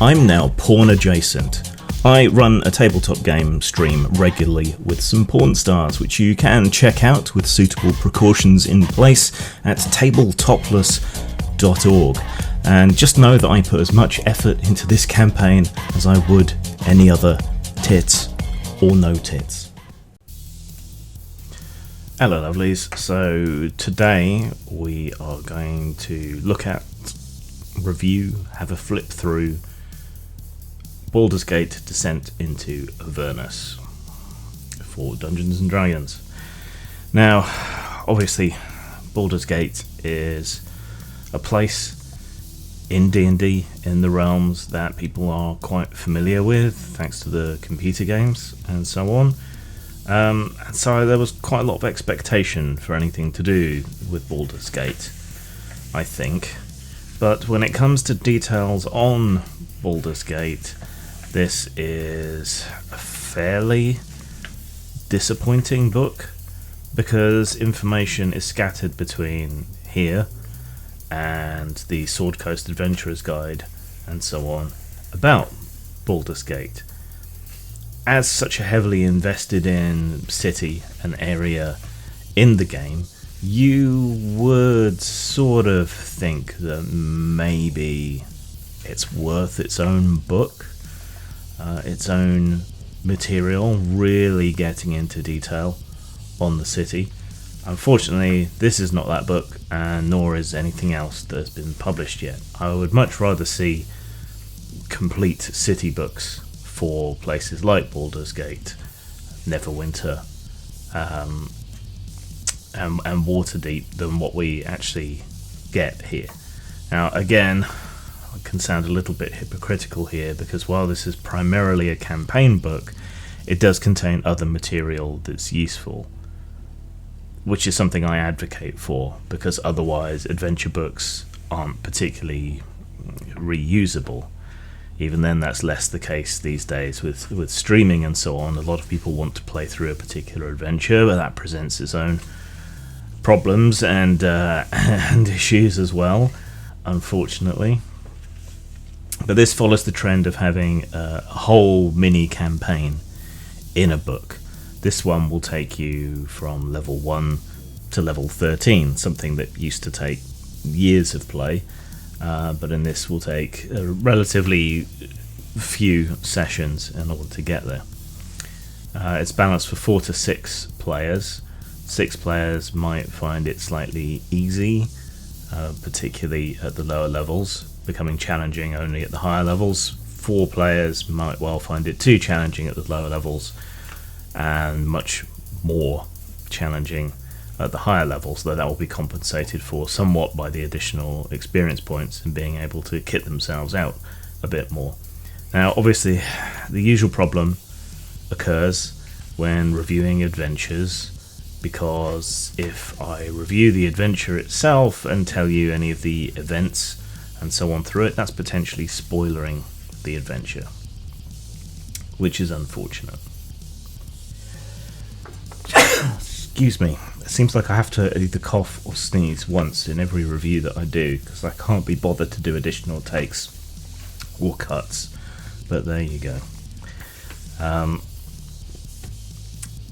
I'm now porn adjacent. I run a tabletop game stream regularly with some porn stars, which you can check out with suitable precautions in place at tabletopless.org. And just know that I put as much effort into this campaign as I would any other tits or no tits. Hello lovelies, so today we are going to look at, review, have a flip through Baldur's Gate Descent into Avernus for Dungeons and Dragons. Now, obviously, Baldur's Gate is a place in D&D, in the realms that people are quite familiar with, thanks to the computer games and so on. And so there was quite a lot of expectation for anything to do with Baldur's Gate, I think. But when it comes to details on Baldur's Gate, this is a fairly disappointing book, because information is scattered between here and the Sword Coast Adventurer's Guide and so on about Baldur's Gate. As such a heavily invested in city and area in the game, you would sort of think that maybe it's worth its own book, its own material, really getting into detail on the city. Unfortunately, this is not that book, and nor is anything else that has been published yet. I would much rather see complete city books for places like Baldur's Gate, Neverwinter, and Waterdeep than what we actually get here. Now, again, I can sound a little bit hypocritical here, because while this is primarily a campaign book, it does contain other material that's useful, which is something I advocate for, because otherwise adventure books aren't particularly reusable. Even then, that's less the case these days with streaming and so on. A lot of people want to play through a particular adventure, but that presents its own problems and and issues as well, unfortunately. But this follows the trend of having a whole mini campaign in a book. This one will take you from level 1 to level 13, something that used to take years of play, but in this will take relatively few sessions in order to get there. It's balanced for 4 to 6 players. 6 players might find it slightly easy, particularly at the lower levels, becoming challenging only at the higher levels. 4 players might well find it too challenging at the lower levels, and much more challenging at the higher levels, though that will be compensated for somewhat by the additional experience points and being able to kit themselves out a bit more. Now, obviously, the usual problem occurs when reviewing adventures, because if I review the adventure itself and tell you any of the events and so on through it, that's potentially spoilering the adventure, which is unfortunate. Excuse me. It seems like I have to either cough or sneeze once in every review that I do, because I can't be bothered to do additional takes or cuts. But there you go.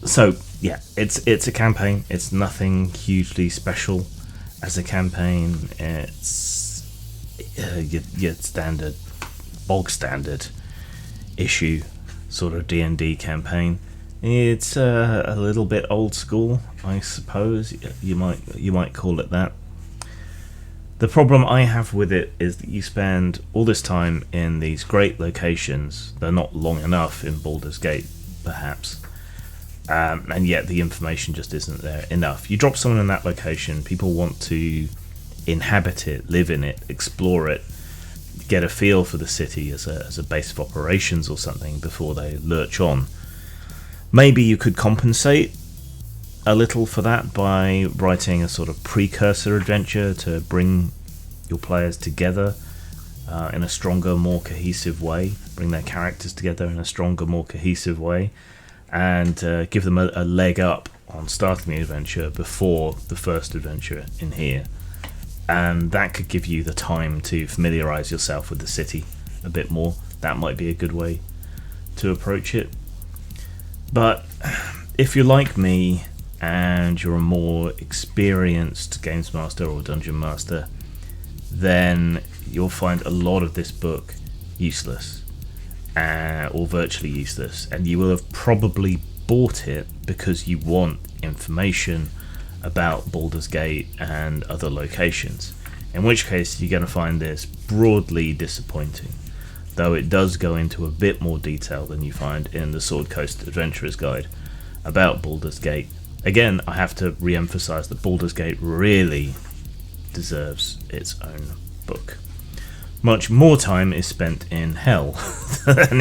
So yeah, it's a campaign. It's nothing hugely special as a campaign. It's your standard, bog standard issue sort of D&D campaign. It's a little bit old school, I suppose you might call it that. The problem I have with it is that you spend all this time in these great locations. They're not long enough in Baldur's Gate, perhaps, and yet the information just isn't there enough. You drop someone in that location, people want to inhabit it, live in it, explore it, get a feel for the city as a base of operations or something before they lurch on. Maybe you could compensate a little for that by writing a sort of precursor adventure to bring your players together in a stronger, more cohesive way, bring their characters together in a stronger, more cohesive way, and give them a leg up on starting the adventure before the first adventure in here. And that could give you the time to familiarise yourself with the city a bit more. That might be a good way to approach it. But if you're like me and you're a more experienced games master or dungeon master, then you'll find a lot of this book useless, or virtually useless, and you will have probably bought it because you want information about Baldur's Gate and other locations, in which case you're going to find this broadly disappointing, though it does go into a bit more detail than you find in the Sword Coast Adventurer's Guide about Baldur's Gate. Again, I have to re-emphasize that Baldur's Gate really deserves its own book. Much more time is spent in hell than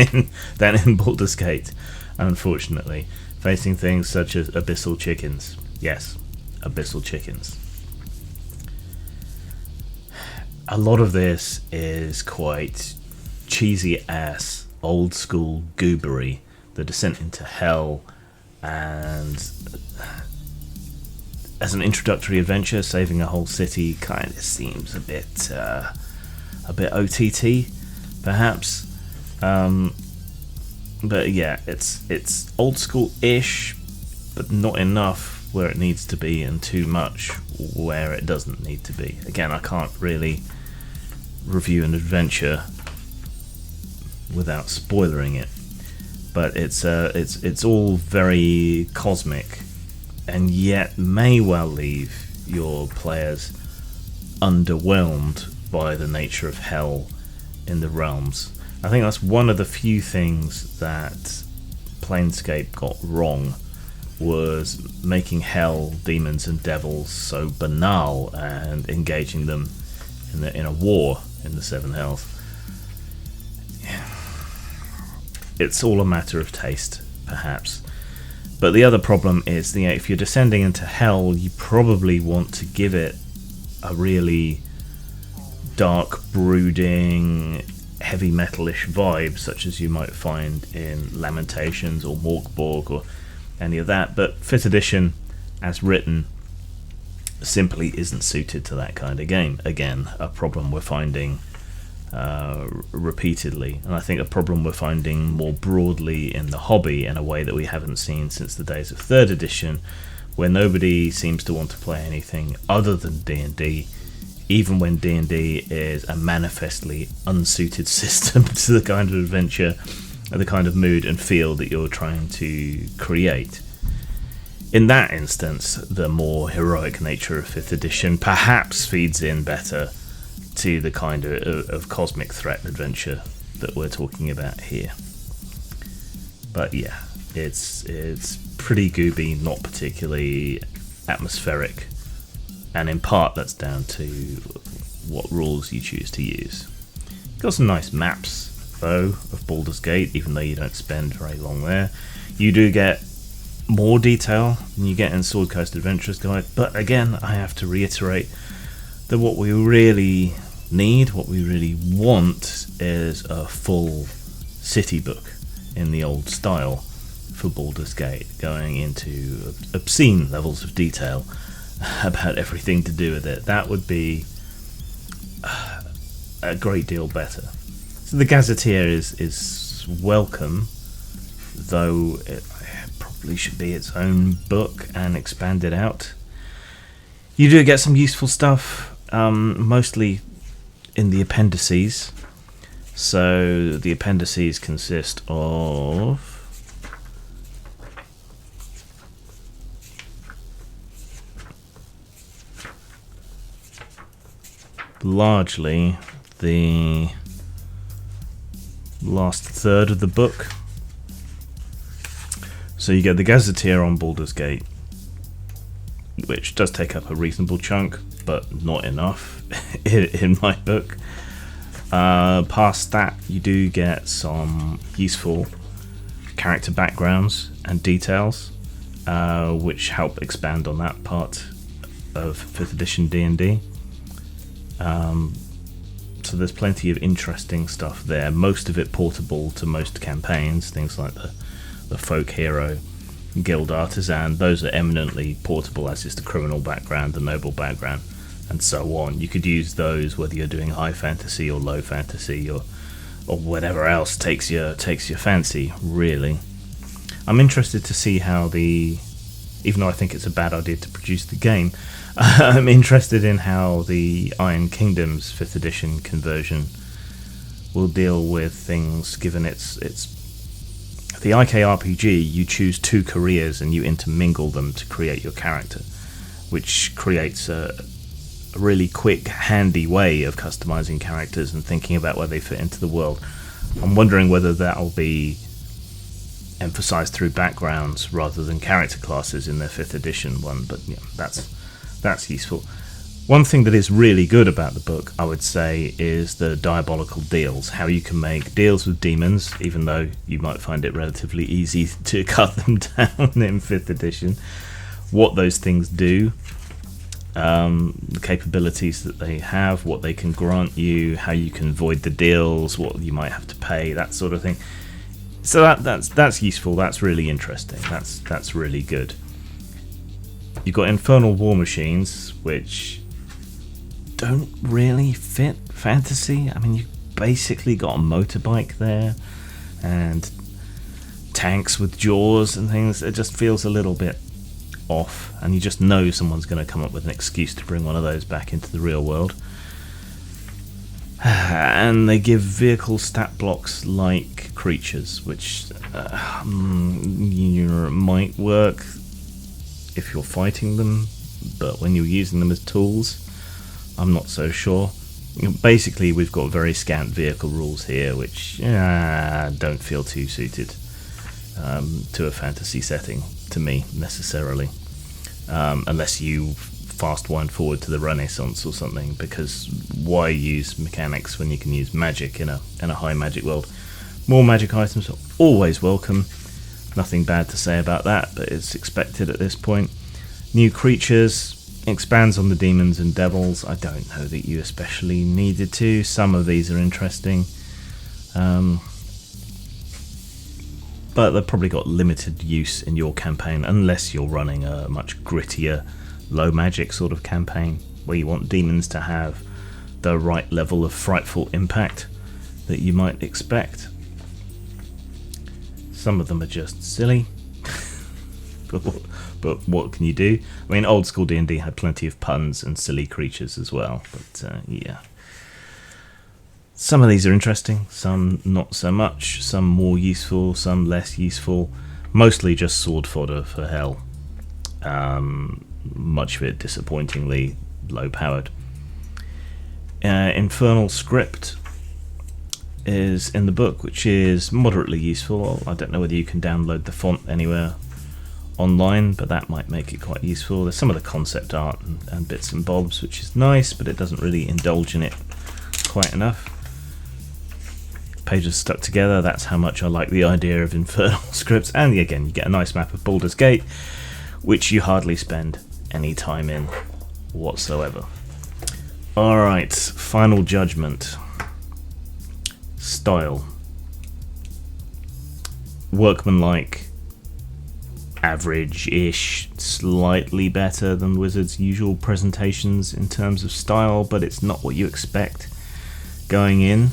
in Baldur's Gate, unfortunately, facing things such as abyssal chickens. Yes, abyssal chickens. A lot of this is quite cheesy ass, old school goobery. The descent into hell, and as an introductory adventure, saving a whole city kind of seems a bit OTT, perhaps. But yeah, it's old school-ish, but not enough where it needs to be, and too much where it doesn't need to be. Again, I can't really review an adventure without spoilering it, but it's all very cosmic, and yet may well leave your players underwhelmed by the nature of hell in the realms. I think that's one of the few things that Planescape got wrong, was making hell, demons and devils so banal and engaging them in a war in the Seven Hells. It's all a matter of taste, perhaps. But the other problem is, if you're descending into hell, you probably want to give it a really dark, brooding, heavy metalish vibe, such as you might find in Lamentations or Morkborg or any of that. But 5th edition, as written, simply isn't suited to that kind of game. Again, a problem we're finding repeatedly, and I think a problem we're finding more broadly in the hobby in a way that we haven't seen since the days of 3rd edition, where nobody seems to want to play anything other than D&D, even when D&D is a manifestly unsuited system to the kind of adventure, the kind of mood and feel that you're trying to create. In that instance, the more heroic nature of 5th edition perhaps feeds in better to the kind of cosmic threat adventure that we're talking about here. But yeah, it's pretty gooby, not particularly atmospheric, and in part that's down to what rules you choose to use. Got some nice maps though of Baldur's Gate, even though you don't spend very long there. You do get more detail than you get in Sword Coast Adventurer's Guide, but again, I have to reiterate that what we really need, what we really want, is a full city book in the old style for Baldur's Gate, going into obscene levels of detail about everything to do with it. That would be a great deal better. So the Gazetteer is welcome, though it probably should be its own book and expanded out. You do get some useful stuff, mostly in the appendices. So the appendices consist of largely the last third of the book. So you get the Gazetteer on Baldur's Gate, which does take up a reasonable chunk, but not enough in my book. Past that, you do get some useful character backgrounds and details, which help expand on that part of 5th edition D&D. So there's plenty of interesting stuff there, most of it portable to most campaigns, things like the folk hero, guild artisan. Those are eminently portable, as is the criminal background, the noble background, and so on. You could use those whether you're doing high fantasy or low fantasy, or or whatever else takes your fancy, really. I'm interested to see how even though I think it's a bad idea to produce the game, I'm interested in how the Iron Kingdoms 5th edition conversion will deal with things, given it's the IKRPG. You choose 2 careers and you intermingle them to create your character, which creates a really quick, handy way of customizing characters and thinking about where they fit into the world. I'm wondering whether that'll be emphasized through backgrounds rather than character classes in their 5th edition one, but yeah, that's useful. One thing that is really good about the book, I would say, is the diabolical deals. How you can make deals with demons, even though you might find it relatively easy to cut them down in 5th edition. What those things do, the capabilities that they have, what they can grant you, how you can void the deals, what you might have to pay, that sort of thing. So that's useful. That's really interesting. That's really good. You've got infernal war machines, which don't really fit fantasy. I mean, you basically got a motorbike there and tanks with jaws and things. It just feels a little bit off, and you just know someone's going to come up with an excuse to bring one of those back into the real world. And they give vehicle stat blocks like creatures, which might work if you're fighting them, but when you're using them as tools, I'm not so sure. Basically, we've got very scant vehicle rules here, which don't feel too suited to a fantasy setting, to me, necessarily. Unless you fast wind forward to the Renaissance or something, because why use mechanics when you can use magic in a high magic world? More magic items are always welcome. Nothing bad to say about that, but it's expected at this point. New creatures, expands on the demons and devils. I don't know that you especially needed to. Some of these are interesting, but they've probably got limited use in your campaign, unless you're running a much grittier, low magic sort of campaign, where you want demons to have the right level of frightful impact that you might expect. Some of them are just silly, but what can you do? I mean, old school D&D had plenty of puns and silly creatures as well, but yeah. Some of these are interesting, some not so much, some more useful, some less useful, mostly just sword fodder for hell. Much of it disappointingly low powered. Infernal script is in the book, which is moderately useful. I don't know whether you can download the font anywhere online, but that might make it quite useful. There's some of the concept art and bits and bobs, which is nice, but it doesn't really indulge in it quite enough. Pages stuck together, that's how much I like the idea of infernal scripts. And again, you get a nice map of Baldur's Gate, which you hardly spend any time in whatsoever. Alright, final judgment. Style. Workmanlike, average-ish, slightly better than Wizards' usual presentations in terms of style, but it's not what you expect going in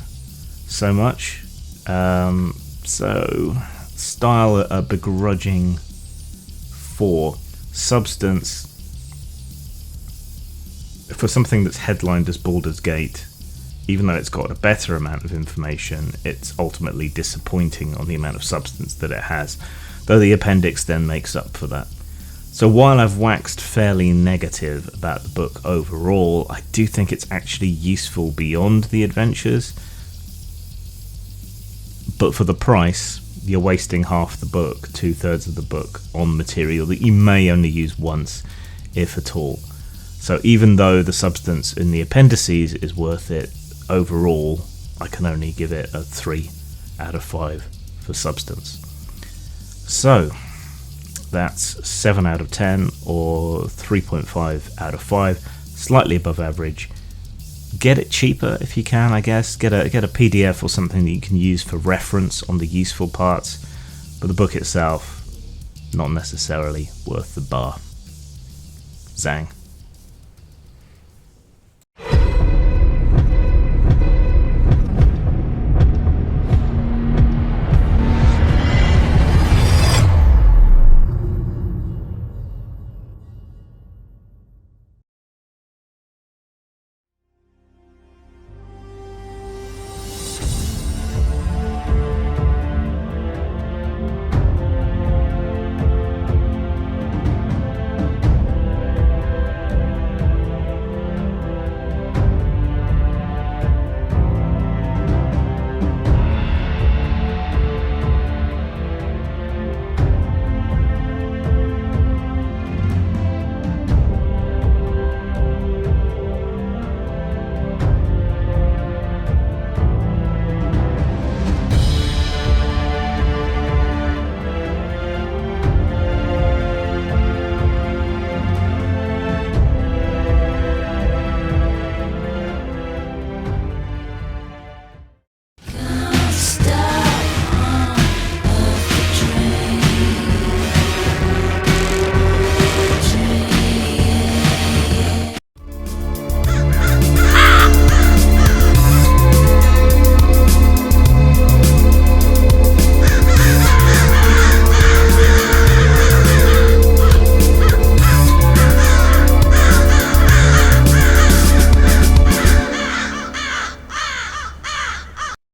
so much. So style a begrudging 4. Substance, for something that's headlined as Baldur's Gate, even though it's got a better amount of information, it's ultimately disappointing on the amount of substance that it has, though the appendix then makes up for that. So while I've waxed fairly negative about the book overall, I do think it's actually useful beyond the adventures. But for the price, you're wasting half the book, 2/3 of the book, on material that you may only use once, if at all. So even though the substance in the appendices is worth it, overall, I can only give it a 3 out of 5 for substance. So that's 7 out of 10, or 3.5 out of 5, slightly above average. Get it cheaper if you can, I guess. Get a PDF or something that you can use for reference on the useful parts. But the book itself, not necessarily worth the bar. Zang.